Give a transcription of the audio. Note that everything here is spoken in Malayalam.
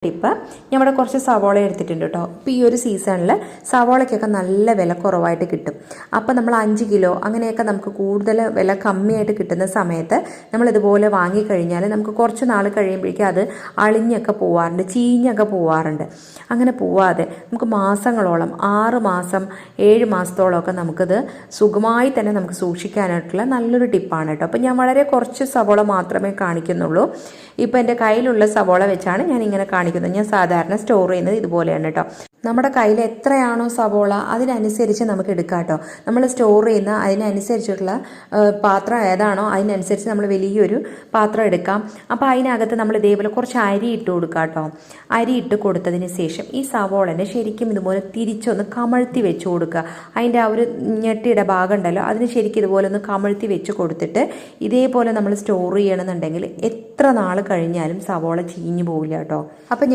ടിപ്പ് നമ്മുടെ കുറച്ച് സവോള എടുത്തിട്ടുണ്ട് കേട്ടോ. ഇപ്പോൾ ഈ ഒരു സീസണിൽ സവോളയ്ക്കൊക്കെ നല്ല വില കുറവായിട്ട് കിട്ടും. അപ്പോൾ നമ്മൾ 5 കിലോ അങ്ങനെയൊക്കെ നമുക്ക് കൂടുതൽ വില കമ്മിയായിട്ട് കിട്ടുന്ന സമയത്ത് നമ്മൾ ഇതുപോലെ വാങ്ങിക്കഴിഞ്ഞാൽ നമുക്ക് കുറച്ച് നാൾ കഴിയുമ്പോഴേക്കും അത് അളിഞ്ഞൊക്കെ പോവാറുണ്ട്, ചീഞ്ഞൊക്കെ പോവാറുണ്ട്. അങ്ങനെ പോവാതെ നമുക്ക് മാസങ്ങളോളം 6 മാസം 7 മാസത്തോളമൊക്കെ നമുക്കിത് സുഖമായി തന്നെ നമുക്ക് സൂക്ഷിക്കാനായിട്ടുള്ള നല്ലൊരു ടിപ്പാണ് കേട്ടോ. അപ്പോൾ ഞാൻ വളരെ കുറച്ച് സവോള മാത്രമേ കാണിക്കുന്നുള്ളൂ. ഇപ്പോൾ എൻ്റെ കയ്യിലുള്ള സവോള വെച്ചാണ് ഞാൻ ഇങ്ങനെ കാണിക്കുന്നത്. ഞാൻ സാധാരണ സ്റ്റോർ ചെയ്യുന്നത് ഇതുപോലെയാണ് കേട്ടോ. നമ്മുടെ കയ്യിൽ എത്രയാണോ സവോള അതിനനുസരിച്ച് നമുക്ക് എടുക്കാം കേട്ടോ. നമ്മൾ സ്റ്റോർ ചെയ്യുന്ന അതിനനുസരിച്ചിട്ടുള്ള പാത്രം ഏതാണോ അതിനനുസരിച്ച് നമ്മൾ വലിയൊരു പാത്രം എടുക്കാം. അപ്പോൾ അതിനകത്ത് നമ്മൾ ഇതേപോലെ കുറച്ച് അരി ഇട്ട് കൊടുക്കാം കേട്ടോ. അരി ഇട്ട് കൊടുത്തതിന് ശേഷം ഈ സവോളനെ ശരിക്കും ഇതുപോലെ തിരിച്ചൊന്ന് കമഴ്ത്തി വെച്ച് കൊടുക്കുക. അതിൻ്റെ ആ ഒരു ഞെട്ടിയുടെ ഭാഗം ഉണ്ടല്ലോ അതിന് ശരിക്കും ഇതുപോലെ ഒന്ന് കമഴ്ത്തി വെച്ച് കൊടുത്തിട്ട് ഇതേപോലെ നമ്മൾ സ്റ്റോർ ചെയ്യണമെന്നുണ്ടെങ്കിൽ എത്ര നാൾ കഴിഞ്ഞാലും സവോള ചീഞ്ഞു പോവില്ല കേട്ടോ. അപ്പം